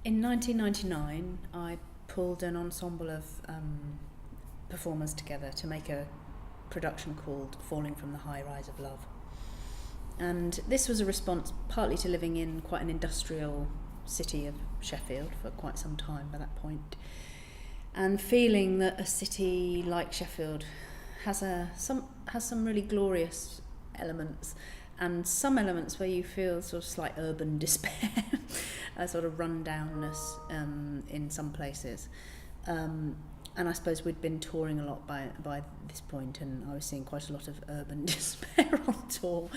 In 1999, I pulled an ensemble of performers together to make a production called Falling from the High Rise of Love. And this was a response partly to living in quite an industrial city of Sheffield for quite some time by that point, and feeling that a city like Sheffield has some really glorious elements, and some elements where you feel sort of slight urban despair, a sort of rundownness in some places. And I suppose we'd been touring a lot by this point, and I was seeing quite a lot of urban despair on tour.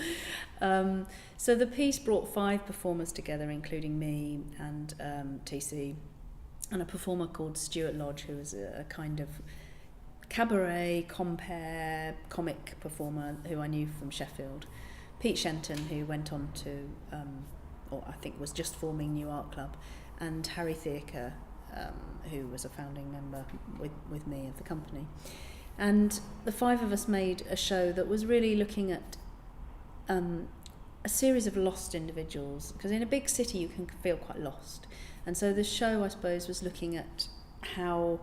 So the piece brought 5 performers together, including me and TC, and a performer called Stuart Lodge, who was a kind of cabaret, compere, comic performer who I knew from Sheffield. Pete Shenton, who went on to, or I think was just forming New Art Club, and Harry Thieker, who was a founding member with me of the company. And the 5 of us made a show that was really looking at a series of lost individuals, because in a big city you can feel quite lost. And so the show, I suppose, was looking at how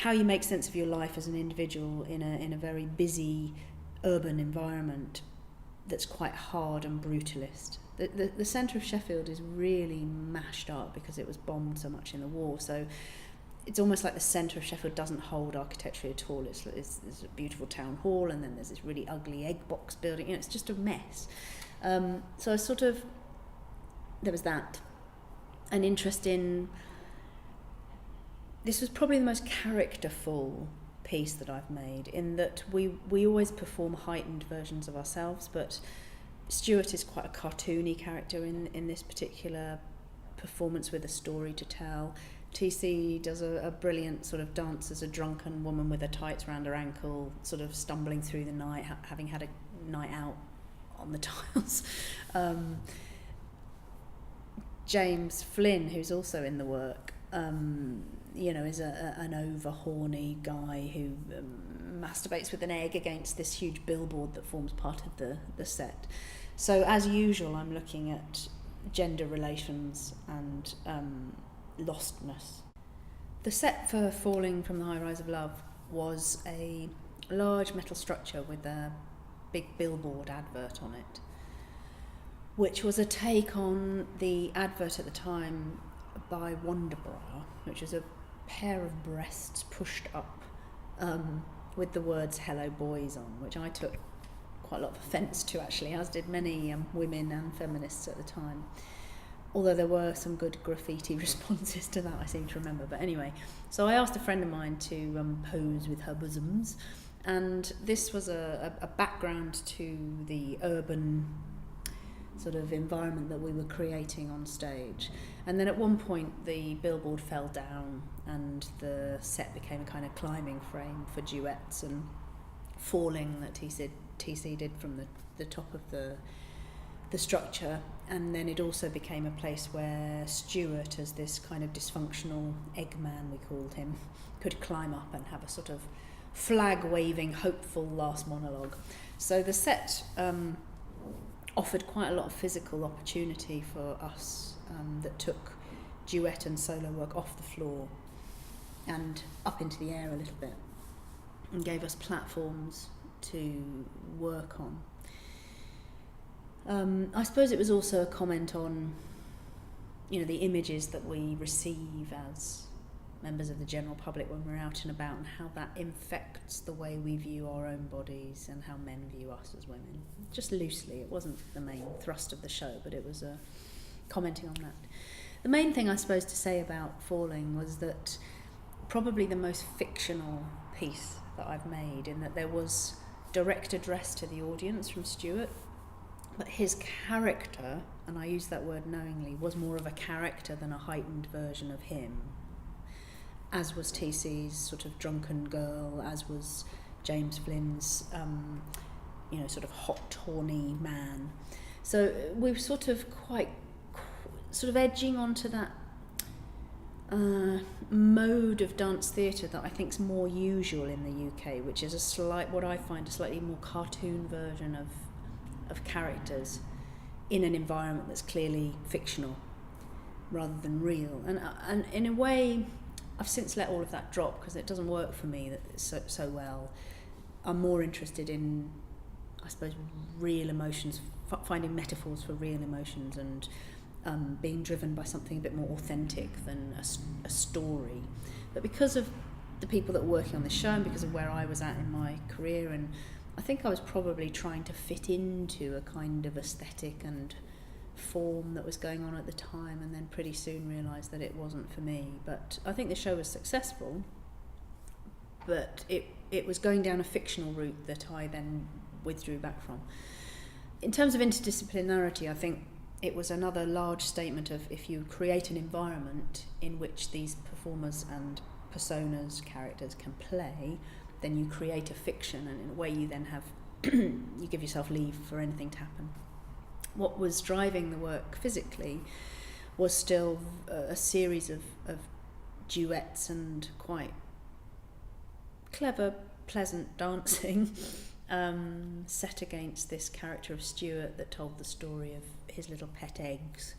you make sense of your life as an individual in a very busy urban environment that's quite hard and brutalist. The centre of Sheffield is really mashed up because it was bombed so much in the war. So it's almost like the centre of Sheffield doesn't hold architecture at all. It's a beautiful town hall, and then there's this really ugly egg box building. It's just a mess. So I sort of, there was that. An interest in, this was probably the most characterful piece that I've made, in that we always perform heightened versions of ourselves, but Stuart is quite a cartoony character in this particular performance with a story to tell. TC does a brilliant sort of dance as a drunken woman with her tights around her ankle, sort of stumbling through the night, having had a night out on the tiles. James Flynn, who's also in the work, is an over-horny guy who masturbates with an egg against this huge billboard that forms part of the set. So as usual, I'm looking at gender relations and lostness. The set for Falling from the High Rise of Love was a large metal structure with a big billboard advert on it, which was a take on the advert at the time by Wonderbra, which was a pair of breasts pushed up with the words "Hello Boys" on, which I took quite a lot of offence to, actually, as did many women and feminists at the time. Although there were some good graffiti responses to that, I seem to remember. But anyway, so I asked a friend of mine to pose with her bosoms, and this was a background to the urban sort of environment that we were creating on stage. And then at one point the billboard fell down and the set became a kind of climbing frame for duets and falling that TC did from the top of the structure. And then it also became a place where Stuart, as this kind of dysfunctional Eggman, we called him, could climb up and have a sort of flag-waving, hopeful last monologue. So the set offered quite a lot of physical opportunity for us, that took duet and solo work off the floor and up into the air a little bit, and gave us platforms to work on. I suppose it was also a comment on, the images that we receive as members of the general public when we're out and about, and how that infects the way we view our own bodies and how men view us as women. Just loosely, it wasn't the main thrust of the show, but it was commenting on that. The main thing, I suppose, to say about Falling was that probably the most fictional piece that I've made, in that there was direct address to the audience from Stuart, but his character, and I use that word knowingly, was more of a character than a heightened version of him, as was TC's sort of drunken girl, as was James Flynn's sort of hot, horny man. So we were sort of edging onto that mode of dance theatre that I think is more usual in the UK, which is what I find a slightly more cartoon version of characters in an environment that's clearly fictional. rather than real. And in a way, I've since let all of that drop because it doesn't work for me so well. I'm more interested in, I suppose, real emotions, finding metaphors for real emotions, and being driven by something a bit more authentic than a story. But because of the people that were working on the show, and because of where I was at in my career, and I think I was probably trying to fit into a kind of aesthetic and form that was going on at the time, and then pretty soon realised that it wasn't for me. But I think the show was successful, but it was going down a fictional route that I then withdrew back from. In terms of interdisciplinarity, I think it was another large statement of, if you create an environment in which these performers and personas, characters can play, then you create a fiction, and in a way you then have you give yourself leave for anything to happen. What was driving the work physically was still a series of duets and quite clever, pleasant dancing set against this character of Stuart that told the story of his little pet eggs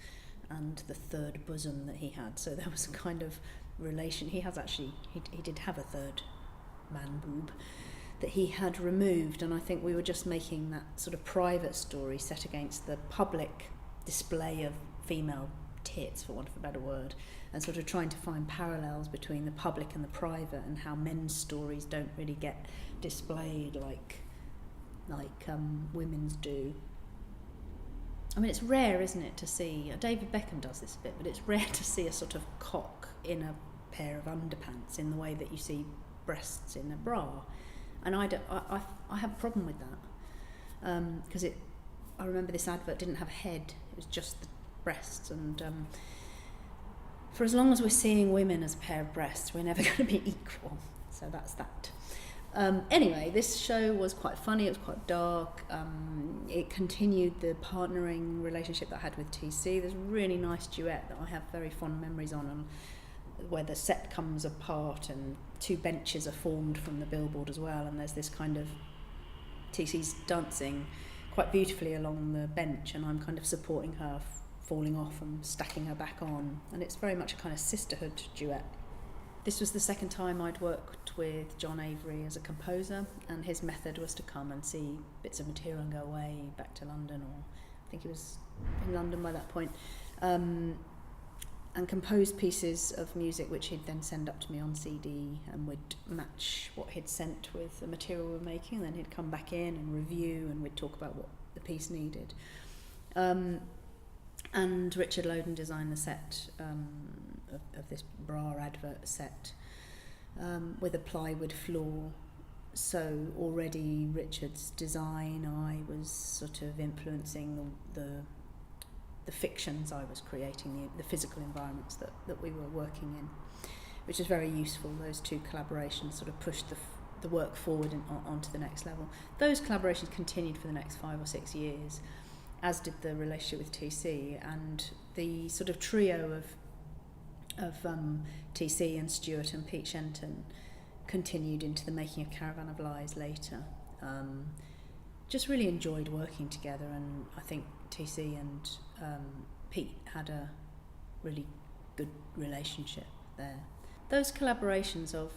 and the third bosom that he had. So there was a kind of relation. He did have a third man boob that he had removed, and I think we were just making that sort of private story set against the public display of female tits, for want of a better word, and sort of trying to find parallels between the public and the private, and how men's stories don't really get displayed like women's do. I mean, it's rare, isn't it, to see, David Beckham does this a bit, but it's rare to see a sort of cock in a pair of underpants in the way that you see breasts in a bra. And I have a problem with that, because I remember this advert didn't have a head, it was just the breasts, and for as long as we're seeing women as a pair of breasts, we're never going to be equal. So that's that. Anyway, this show was quite funny, it was quite dark. It continued the partnering relationship that I had with TC. There's a really nice duet that I have very fond memories on where the set comes apart and two benches are formed from the billboard as well, and there's this kind of, TC's dancing quite beautifully along the bench, and I'm kind of supporting her falling off and stacking her back on, and it's very much a kind of sisterhood duet. This was the second time I'd worked with John Avery as a composer, and his method was to come and see bits of material and go away back to London, or I think he was in London by that point, and compose pieces of music which he'd then send up to me on CD, and we'd match what he'd sent with the material we were making, and then he'd come back in and review, and we'd talk about what the piece needed. And Richard Loden designed the set of this bra advert set with a plywood floor. So already Richard's design, I was sort of influencing the fictions I was creating, the physical environments that we were working in, which is very useful. Those two collaborations sort of pushed the work forward and onto the next level. Those collaborations continued for the next 5 or 6 years, as did the relationship with TC, and the sort of trio of TC and Stuart and Pete Shenton continued into the making of Caravan of Lies later. Just really enjoyed working together, and I think TC and Pete had a really good relationship there. Those collaborations of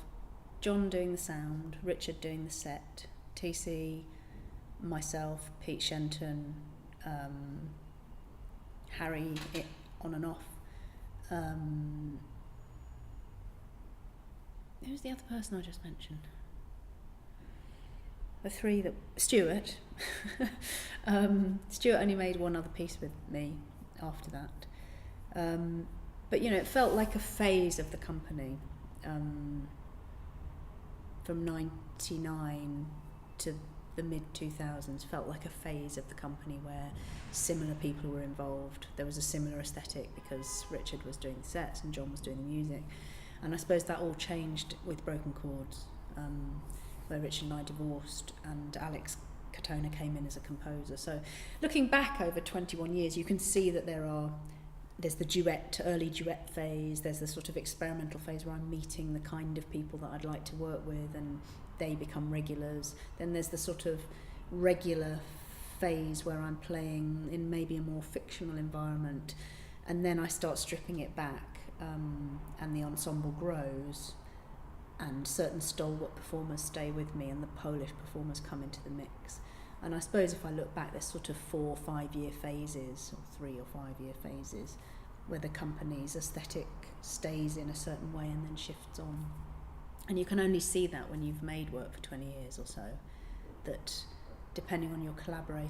John doing the sound, Richard doing the set, TC, myself, Pete Shenton, Harry on and off. Who's the other person I just mentioned? The three that... Stuart. Stuart only made one other piece with me after that. But, you know, it felt like a phase of the company. From 99 to the mid-2000s felt like a phase of the company where similar people were involved. There was a similar aesthetic because Richard was doing the sets and John was doing the music. And I suppose that all changed with Broken Chords, where Richard and I divorced and Alex Katona came in as a composer. So looking back over 21 years, you can see that there's the early duet phase, there's the sort of experimental phase where I'm meeting the kind of people that I'd like to work with and they become regulars. Then there's the sort of regular phase where I'm playing in maybe a more fictional environment, And then I start stripping it back, and the ensemble grows, and certain stalwart performers stay with me, and the Polish performers come into the mix. And I suppose if I look back, there's sort of 4 or 5 year phases, or 3 or 5 year phases, where the company's aesthetic stays in a certain way and then shifts on. And you can only see that when you've made work for 20 years or so, that depending on your collaborator